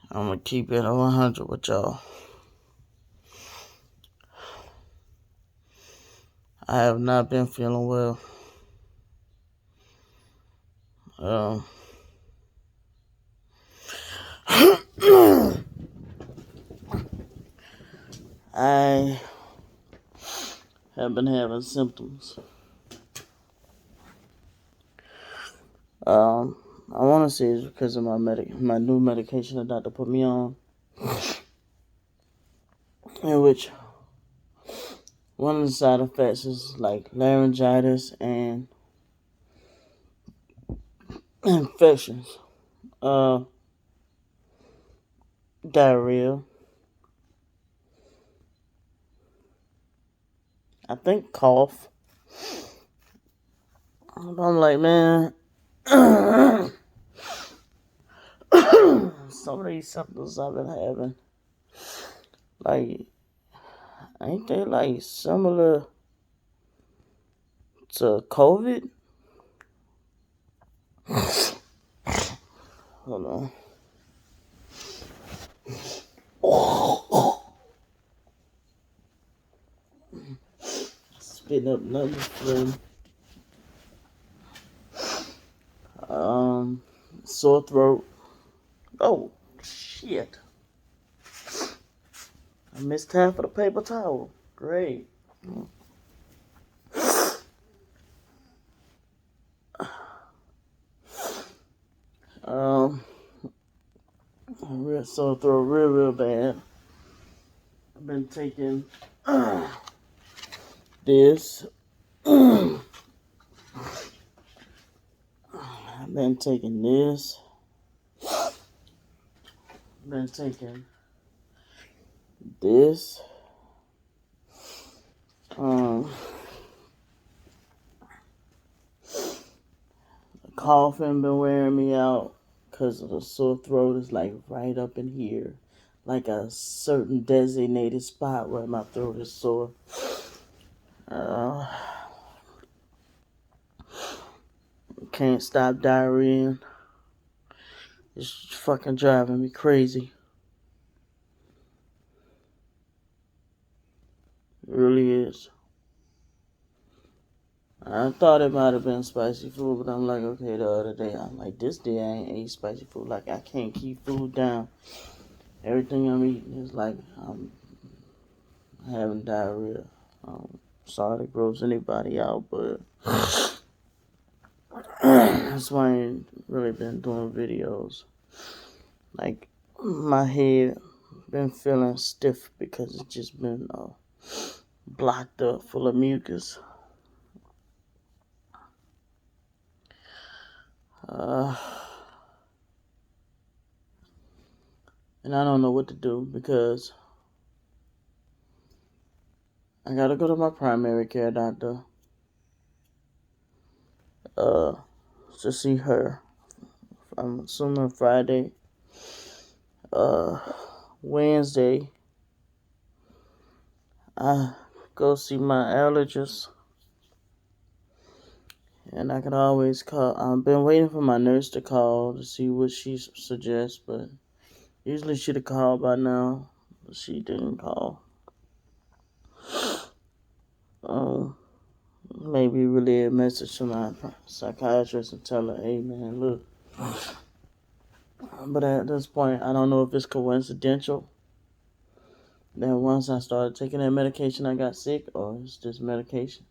I'm gonna keep it 100 with y'all. I have not been feeling well. I have been having symptoms. I want to say it's because of my new medication the doctor put me on, in which one of the side effects is like laryngitis and infections, diarrhea, I think cough. But I'm like, man, some of these symptoms I've been having, like, ain't they like similar to COVID? Hold on. Spitting up numbers from sore throat. Oh shit! I missed half of the paper towel. Great. Um, real sore throat, real bad. I've been taking this. I've been taking this. Been taking this. Coughing been wearing me out because of the sore throat is like right up in here, like a certain designated spot where my throat is sore. Can't stop diarrhea. It's fucking driving me crazy. It really is. I thought it might have been spicy food, but I'm like, okay, the other day, I'm like, this day I ain't ate spicy food. Like, I can't keep food down. Everything I'm eating is like, I'm having diarrhea. Sorry to gross anybody out, but that's why I ain't really been doing videos. Like, my head been feeling stiff because it's just been blocked up full of mucus. And I don't know what to do because I gotta go to my primary care doctor to see her. I'm assuming Friday. Wednesday, I go see my allergist. And I can always call. I've been waiting for my nurse to call to see what she suggests, but usually she'd have called by now. But she didn't call. Maybe relay a message to my psychiatrist and tell her, hey man, look. But at this point, I don't know if it's coincidental that once I started taking that medication, I got sick, or it's just medication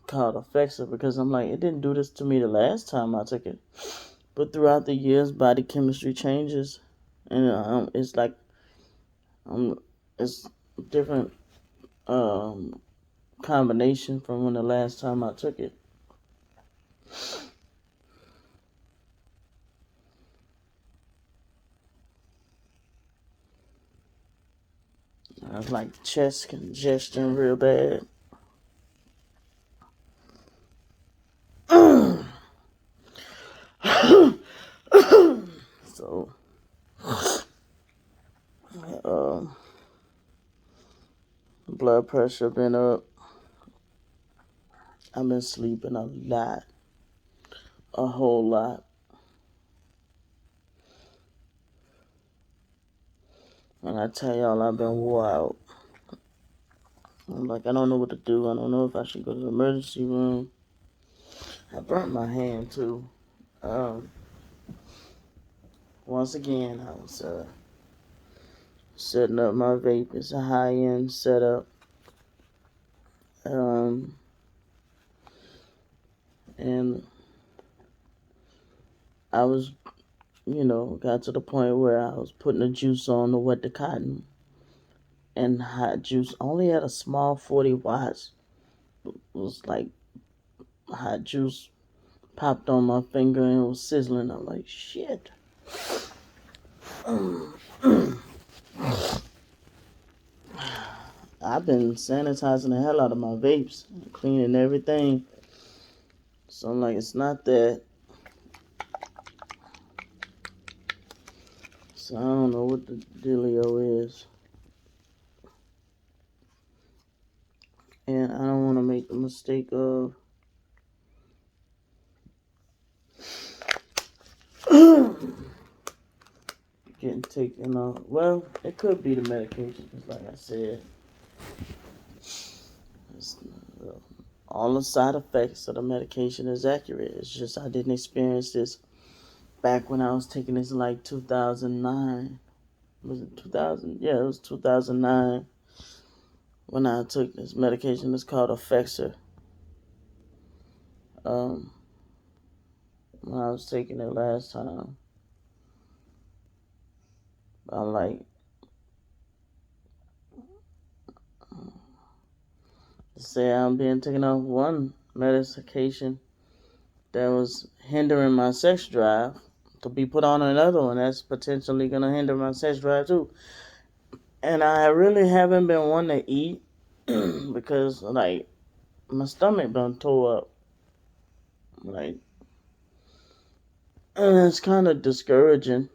called Effexor, because I'm like, it didn't do this to me the last time I took it. But throughout the years, body chemistry changes, and it's like it's different combination from when the last time I took it. I was like chest congestion real bad. So, blood pressure been up. I've been sleeping a lot, a whole lot. And I tell y'all, I've been wore out. I'm like, I don't know what to do. I don't know if I should go to the emergency room. I burnt my hand too. Um, Once again, I was setting up my vape. It's a high-end setup. And I was, got to the point where I was putting the juice on to wet the cotton. And hot juice only had a small 40 watts. It was like hot juice popped on my finger and it was sizzling. I'm like, shit. I've been sanitizing the hell out of my vapes, cleaning everything. So I'm like, it's not that. So I don't know what the dealio is. And I don't want to make the mistake of getting taken off. Well, it could be the medication, because like I said, all the side effects of the medication is accurate. It's just I didn't experience this back when I was taking this in like 2009. Was it 2000? Yeah, it was 2009 when I took this medication. It's called Effexor. When I was taking it last time, I'm like, say I'm being taken off one medication that was hindering my sex drive to be put on another one that's potentially going to hinder my sex drive too. And I really haven't been wanting to eat because, like, my stomach been tore up. Like, and it's kind of discouraging.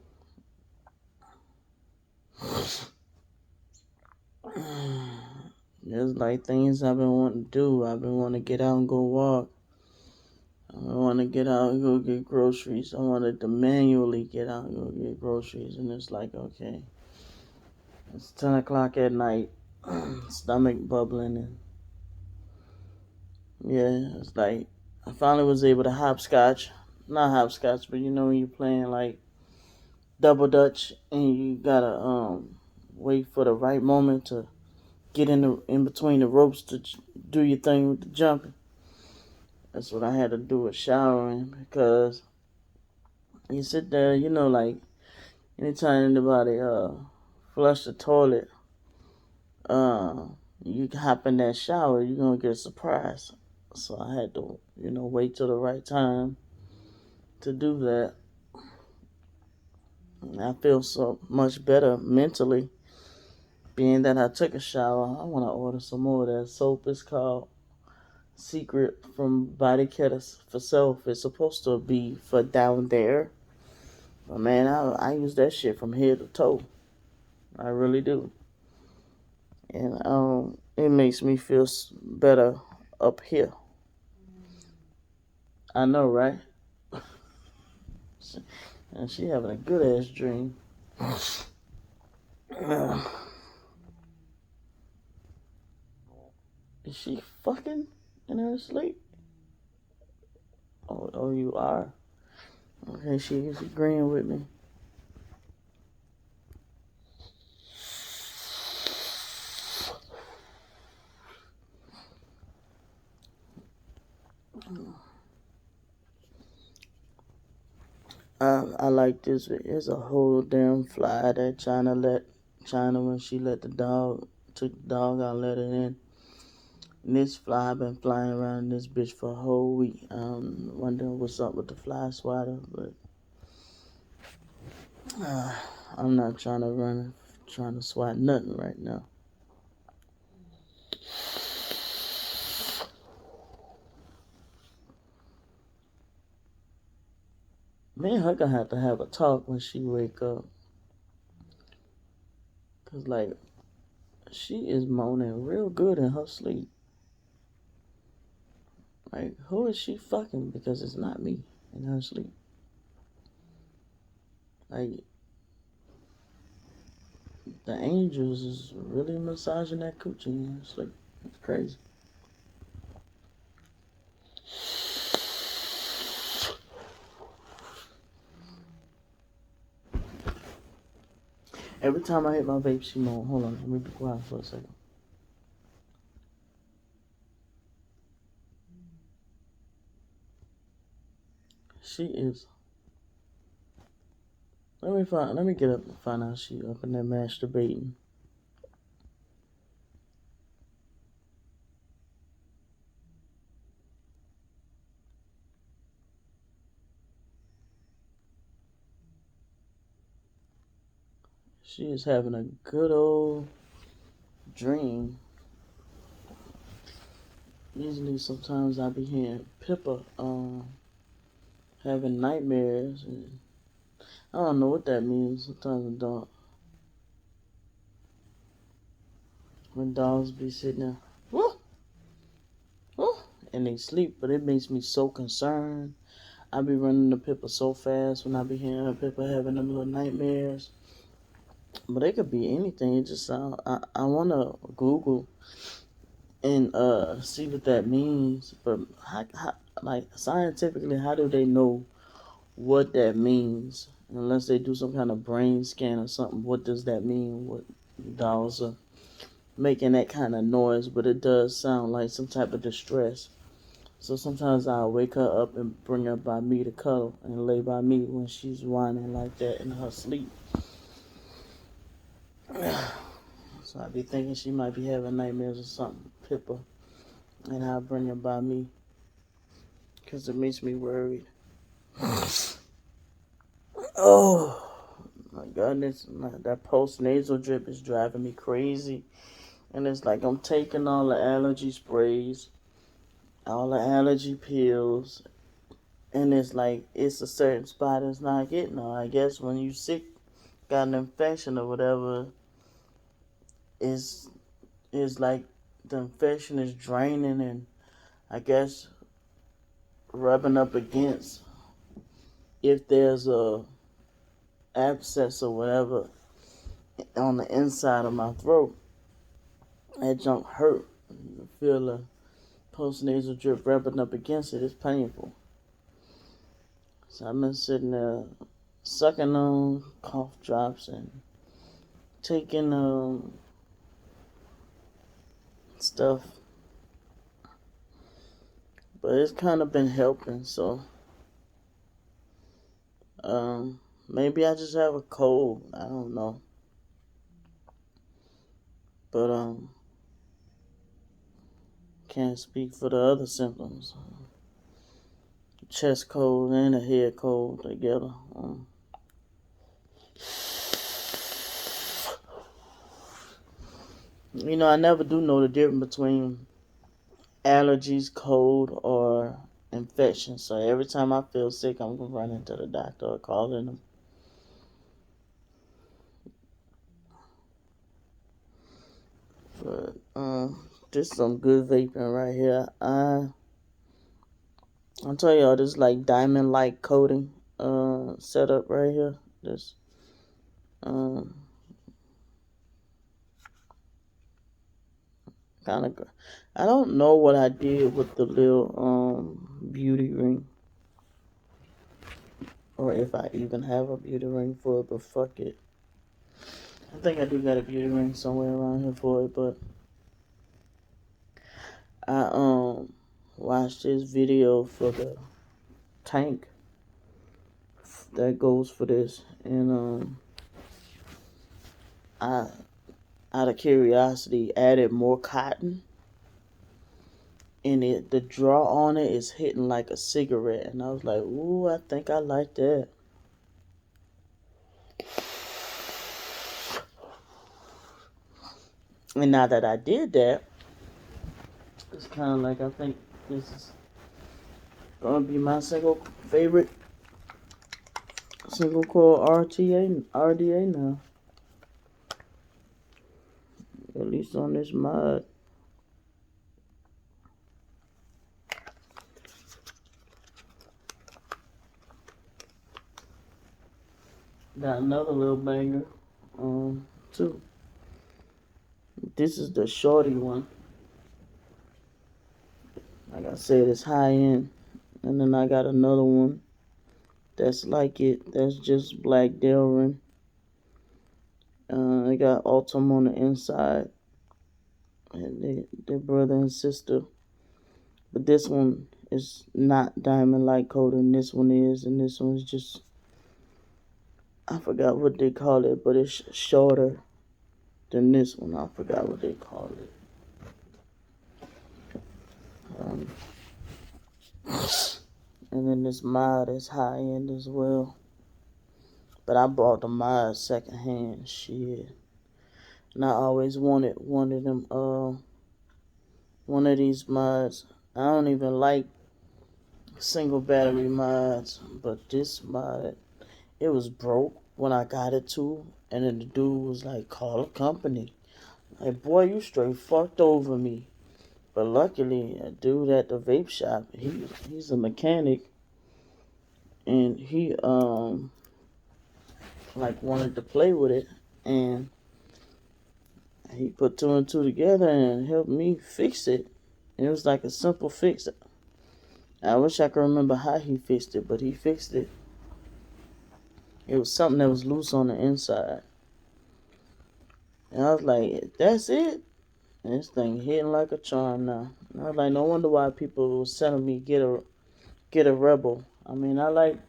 There's like things I've been wanting to do. I've been wanting to get out and go walk. I want to get out and go get groceries. I wanted to manually get out and go get groceries. And it's like, okay, it's 10 o'clock at night, stomach bubbling. And yeah, it's like, I finally was able to hopscotch. Not hopscotch, but when you're playing like double dutch and you gotta wait for the right moment to get in between the ropes to do your thing with the jumping. That's what I had to do with showering, because you sit there, like anytime anybody flush the toilet, uh, you hop in that shower, you're gonna get a surprise. So I had to, wait till the right time to do that. And I feel so much better mentally, being that I took a shower. I want to order some more of that soap. It's called Secret from Body Care for Self. It's supposed to be for down there. But man, I use that shit from head to toe. I really do. And it makes me feel better up here. I know, right? And she having a good ass dream. Is she fucking in her sleep? Oh, you are. Okay, she's agreeing with me. I like this. It's a whole damn fly that China when she let the dog took the dog out, let it in. And this fly been flying around this bitch for a whole week. Wondering what's up with the fly swatter, but I'm not trying to swat nothing right now. Me and her gonna have to have a talk when she wake up. Cause like, she is moaning real good in her sleep. Like, who is she fucking? Because it's not me in her sleep. Like, The angels is really massaging that coochie. It's like, it's crazy. Every time I hit my vape, she moan. Hold on, let me be quiet for a second. She is. Let me get up and find out she up in there masturbating. She is having a good old dream. Usually, sometimes I be hearing Pippa having nightmares, and I don't know what that means. Sometimes I don't. When dogs be sitting there, woo, woo, and they sleep, but it makes me so concerned. I be running the Pippa so fast when I be hearing her Pippa having them little nightmares. But it could be anything. It just sound. I wanna Google and see what that means. But like scientifically, how do they know what that means? Unless they do some kind of brain scan or something. What does that mean? What dogs are making that kind of noise? But it does sound like some type of distress. So sometimes I'll wake her up and bring her by me to cuddle and lay by me when she's whining like that in her sleep. So I be thinking she might be having nightmares or something, Pippa, and I'll bring her by me because it makes me worried. Oh my goodness, that post nasal drip is driving me crazy, and it's like I'm taking all the allergy sprays, all the allergy pills, and it's like it's a certain spot it's not getting on. I guess when you sick, got an infection or whatever, is like the infection is draining and I guess rubbing up against if there's a abscess or whatever on the inside of my throat. That junk hurt. You feel the postnasal drip rubbing up against it. It's painful. So I've been sitting there sucking on cough drops and taking stuff, but it's kind of been helping. So maybe I just have a cold. I don't know. But can't speak for the other symptoms. Chest cold and a head cold together. I never do know the difference between allergies, cold, or infection. So every time I feel sick, I'm gonna run into the doctor or calling them. But this is some good vaping right here. I'll tell y'all this like diamond light coating setup right here. This um kind of I don't know what I did with the little beauty ring, or if I even have a beauty ring for it, but fuck it. I think I do got a beauty ring somewhere around here for it, but I watched this video for the tank that goes for this, and I, out of curiosity, added more cotton, and the draw on it is hitting like a cigarette, and I was like, ooh, I think I like that. And now that I did that, it's kind of like I think this is gonna be my favorite single coil RDA now. At least on this mod. Got another little banger, too. This is the shorty one. Like I said, it's high end. And then I got another one that's like it. That's just black Delrin. They got Autumn on the inside. And they brother and sister. But this one is not diamond light coated, and this one is, and this one's just, I forgot what they call it, but it's shorter than this one. I forgot what they call it. Um, and then this mod is high end as well. But I bought the mod second hand. Shit. And I always wanted one of them one of these mods. I don't even like single battery mods, but this mod, it was broke when I got it too. And then the dude was like, call a company. Like, boy, you straight fucked over me. But luckily, a dude at the vape shop, he's a mechanic, and he like wanted to play with it, and he put two and two together and helped me fix it. And it was like a simple fix. I wish I could remember how he fixed it, but he fixed it. It was something that was loose on the inside. And I was like, that's it? And this thing hitting like a charm now. And I was like, no wonder why people was telling me get a Rebel. I mean, I like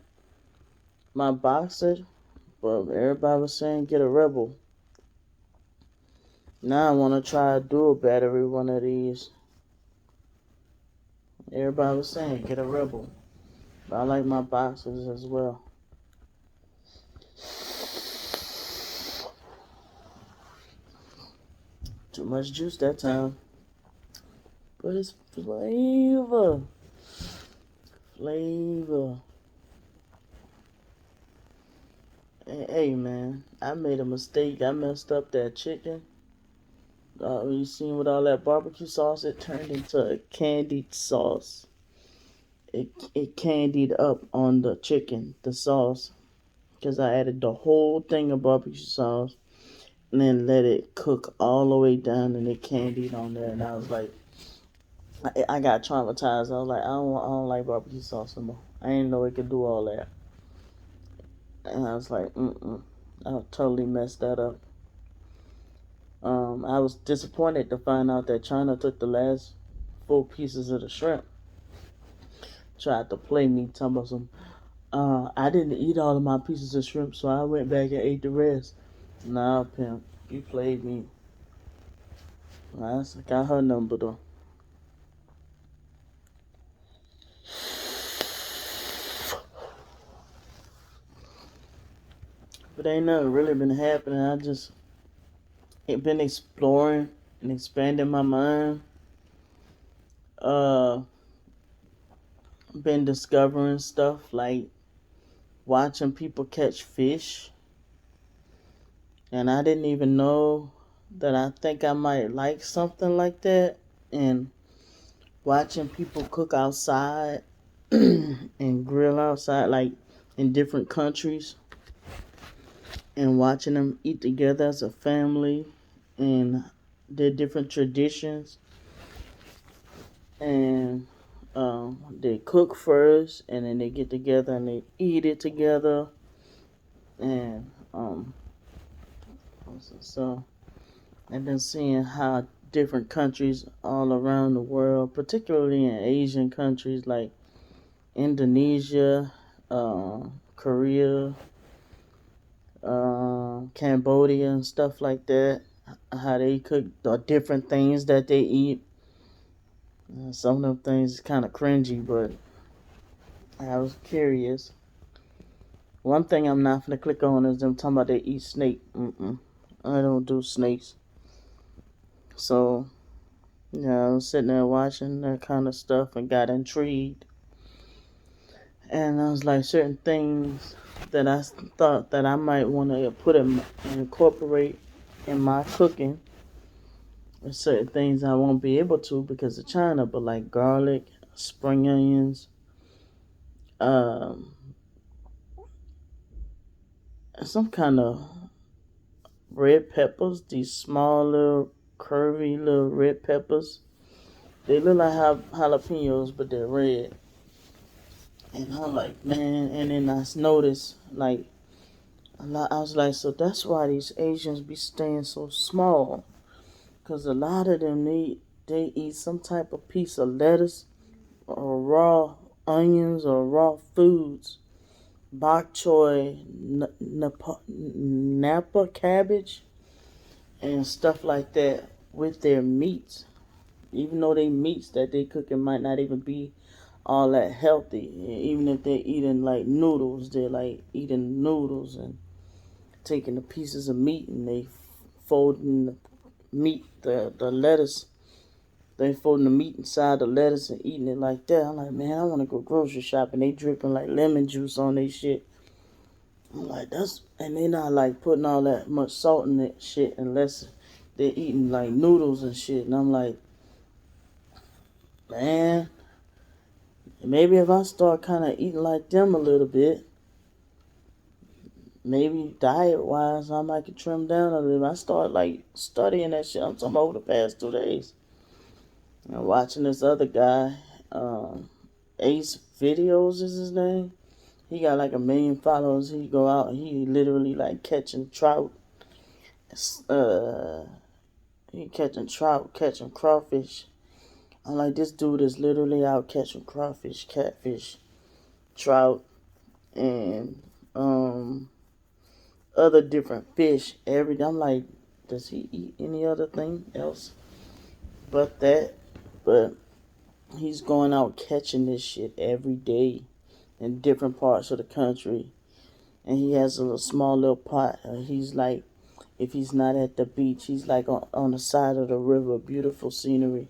my Boxer, but everybody was saying get a Rebel. Now I want to try a dual battery one of these. Everybody was saying get a Rebel. But I like my Boxers as well. Too much juice that time. But it's flavor. Flavor. Hey man, I made a mistake. I messed up that chicken. You seen with all that barbecue sauce, it turned into a candied sauce. It candied up on the chicken, the sauce, because I added the whole thing of barbecue sauce and then let it cook all the way down and it candied on there. And I was like, I got traumatized. I was like, I don't like barbecue sauce anymore. I didn't know it could do all that. And I was like, I totally messed that up. I was disappointed to find out that China took the last 4 pieces of the shrimp. Tried to play me, talking about some. I didn't eat all of my pieces of shrimp, so I went back and ate the rest. Nah, pimp, you played me. I got her number though. But ain't nothing really been happening. I just been exploring and expanding my mind. Uh, been discovering stuff like watching people catch fish, and I didn't even know that I think I might like something like that. And watching people cook outside and grill outside, like in different countries, and watching them eat together as a family and their different traditions. And they cook first, and then they get together and they eat it together. And so I've been seeing how different countries all around the world, particularly in Asian countries like Indonesia, Korea, Cambodia, and stuff like that, how they cook the different things that they eat. Some of them things is kind of cringy, but I was curious. One thing I'm not gonna click on is them talking about they eat snake. I don't do snakes. So yeah, I was sitting there watching that kind of stuff and got intrigued. And I was like, certain things that I thought that I might want to put in, incorporate in my cooking. There's certain things I won't be able to because of China, but like garlic, spring onions, um, some kind of red peppers, these small little curvy little red peppers. They look like jalapenos, but they're red. And I'm like, man. And then I noticed, like, I was like, so that's why these Asians be staying so small. Because a lot of them, they eat some type of piece of lettuce or raw onions or raw foods. Bok choy, napa cabbage, and stuff like that with their meats. Even though they meats that they cooking might not even be all that healthy. Even if they're eating like noodles, they're like eating noodles and taking the pieces of meat and they folding the meat, the lettuce. They folding the meat inside the lettuce and eating it like that. I'm like, man, I want to go grocery shopping. They dripping like lemon juice on their shit. I'm like, and they not like putting all that much salt in that shit unless they're eating like noodles and shit. And I'm like, man, maybe if I start kind of eating like them a little bit, maybe diet wise, I might get trimmed down a little. I start like studying that shit. I'm talking about over the past 2 days. And watching this other guy, Ace Videos is his name. He got like 1 million followers. He go out and he literally like catching trout. Uh, he catching trout, catching crawfish. I'm like, this dude is literally out catching crawfish, catfish, trout, and other different fish every day. I'm like, does he eat any other thing else but that? But he's going out catching this shit every day in different parts of the country. And he has a small little pot. He's like, if he's not at the beach, he's like on the side of the river, beautiful scenery.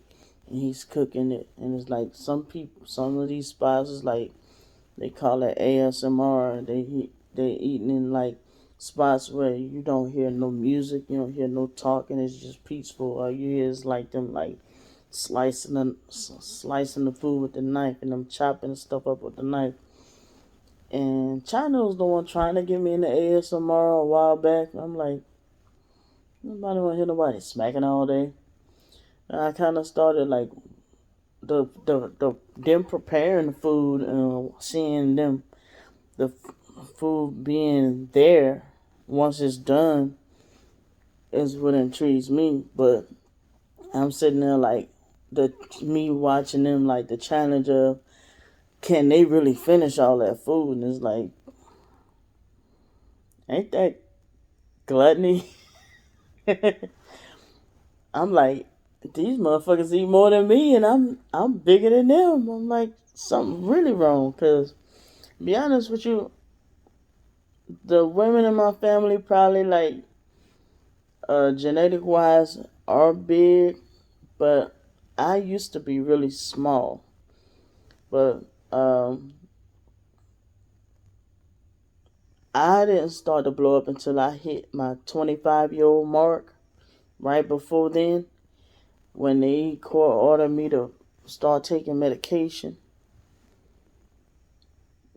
And he's cooking it. And it's like some of these spots is like, they call it ASMR. They eating in like spots where you don't hear no music, you don't hear no talking. It's just peaceful. All you hear is like them like slicing the food with the knife and them chopping stuff up with the knife. And China was the one trying to get me into ASMR a while back. I'm like, nobody want to hear nobody smacking all day. And I kind of started like the them preparing the food and seeing them the food being there once it's done is what intrigues me. But I'm sitting there like me watching them like the challenge of can they really finish all that food? And it's like, ain't that gluttony? I'm like, these motherfuckers eat more than me, and I'm bigger than them. I'm like, something really wrong. Cause, to be honest with you, the women in my family probably like, genetic wise, are big, but I used to be really small. But I didn't start to blow up until I hit my 25-year-old mark. Right before then, when the court ordered me to start taking medication.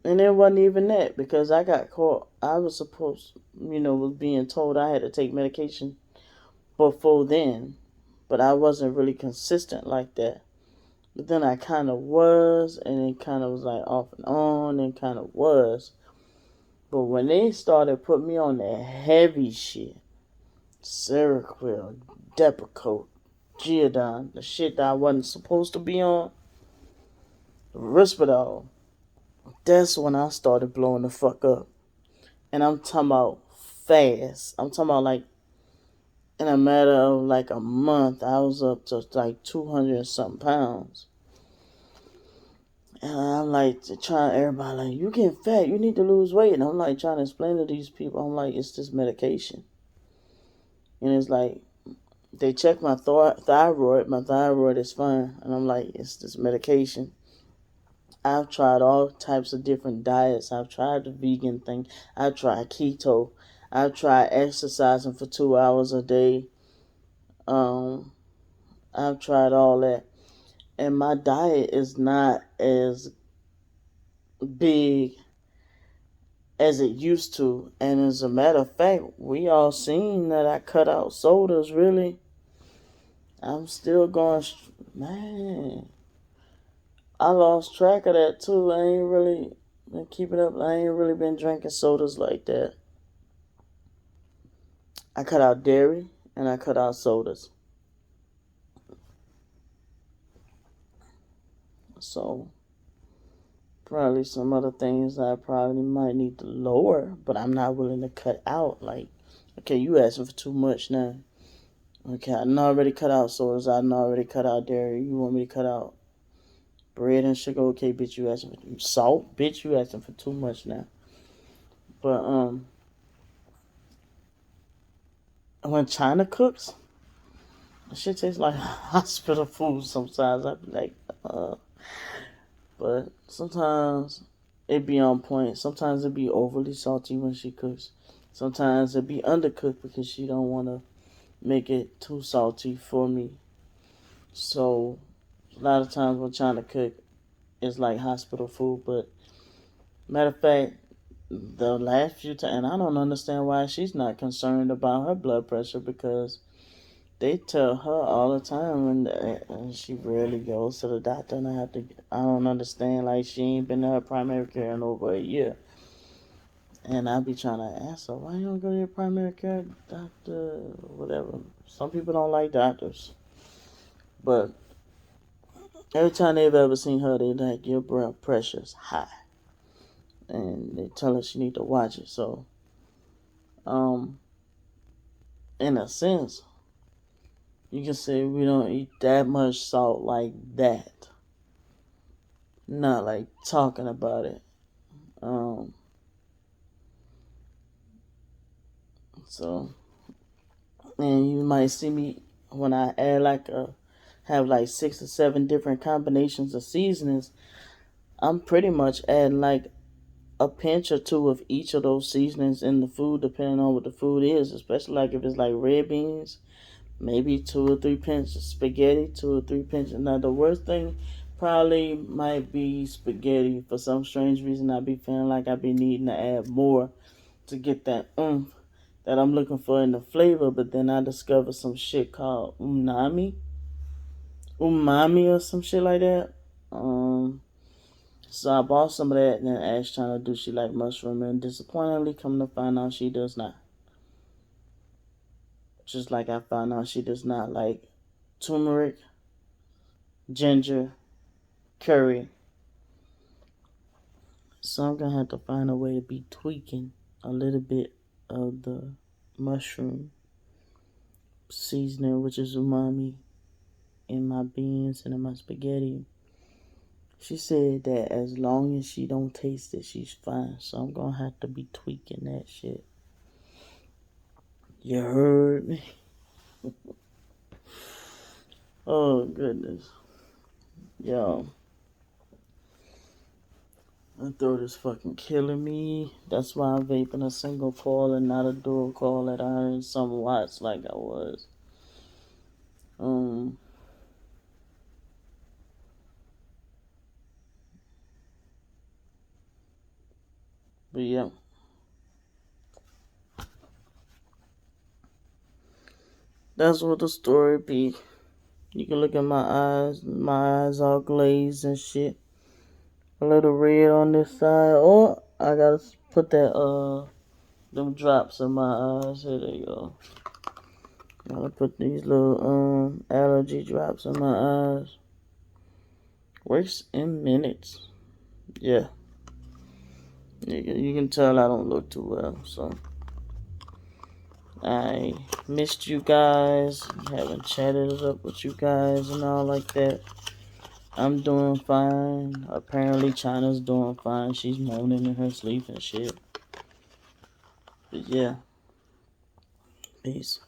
And it wasn't even that because I got caught. I was supposed, was being told I had to take medication before then, but I wasn't really consistent like that. But then I kind of was, and it kind of was like off and on, and kind of was. But when they started putting me on that heavy shit, Seroquel, Depakote, Geodon, the shit that I wasn't supposed to be on, Risperdal, that's when I started blowing the fuck up. And I'm talking about fast. I'm talking about like in a matter of like a month, I was up to like 200 and something pounds. And I'm like trying everybody like, you getting fat, you need to lose weight. And I'm like trying to explain to these people, I'm like, it's this medication. And it's like, they check my thyroid. My thyroid is fine. And I'm like, it's this medication. I've tried all types of different diets. I've tried the vegan thing. I've tried keto. I've tried exercising for 2 hours a day. Um, I've tried all that. And my diet is not as big as it used to. And as a matter of fact, we all seen that I cut out sodas, really. I'm still going, man. I lost track of that too. I ain't really been keeping up. I ain't really been drinking sodas like that. I cut out dairy and I cut out sodas. So probably some other things I probably might need to lower, but I'm not willing to cut out. Like, okay, you asking for too much now. Okay, I done already cut out sodas. I done already cut out dairy. You want me to cut out bread and sugar? Okay, bitch, you asking for salt? Bitch, you asking for too much now. But when China cooks, shit tastes like hospital food sometimes. I be like, but sometimes it be on point. Sometimes it be overly salty when she cooks. Sometimes it be undercooked because she don't want to make it too salty for me. So a lot of times when trying to cook, it's like hospital food. But matter of fact, the last few times, and I don't understand why she's not concerned about her blood pressure because they tell her all the time, and she rarely goes to the doctor. And I don't understand. Like she ain't been to her primary care in over a year. And I be trying to ask her, why you don't go to your primary care doctor, whatever. Some people don't like doctors, but every time they've ever seen her, they like your blood pressure's high, and they tell her she need to watch it. So, um, in a sense, you can say we don't eat that much salt like that. Not like talking about it. Um, so, and you might see me when I add have like 6 or 7 different combinations of seasonings. I'm pretty much adding like a pinch or two of each of those seasonings in the food, depending on what the food is. Especially like if it's like red beans, maybe 2 or 3 pinches of spaghetti, 2 or 3 pinches. Now the worst thing probably might be spaghetti. For some strange reason, I be feeling like I be needing to add more to get that that I'm looking for in the flavor. But then I discovered some shit called umami or some shit like that. So I bought some of that and then asked China, do she like mushroom? And disappointingly, come to find out she does not. Just like I found out she does not like turmeric, ginger, curry. So I'm gonna have to find a way to be tweaking a little bit of the mushroom seasoning, which is umami, in my beans and in my spaghetti. She said that as long as she don't taste it, she's fine. So I'm gonna have to be tweaking that shit. You heard me? Oh goodness. Yo. My throat is fucking killing me. That's why I'm vaping a single coil and not a dual coil at 100 some watts like I was. Um but yeah. That's what the story be. You can look at my eyes all glazed and shit. A little red on this side. Oh, I gotta put that them drops in my eyes. Here they go. Gotta put these little allergy drops in my eyes. Works in minutes. Yeah. You can tell I don't look too well, so I missed you guys. Haven't chatted it up with you guys and all like that. I'm doing fine. Apparently China's doing fine. She's moaning in her sleep and shit. But yeah. Peace.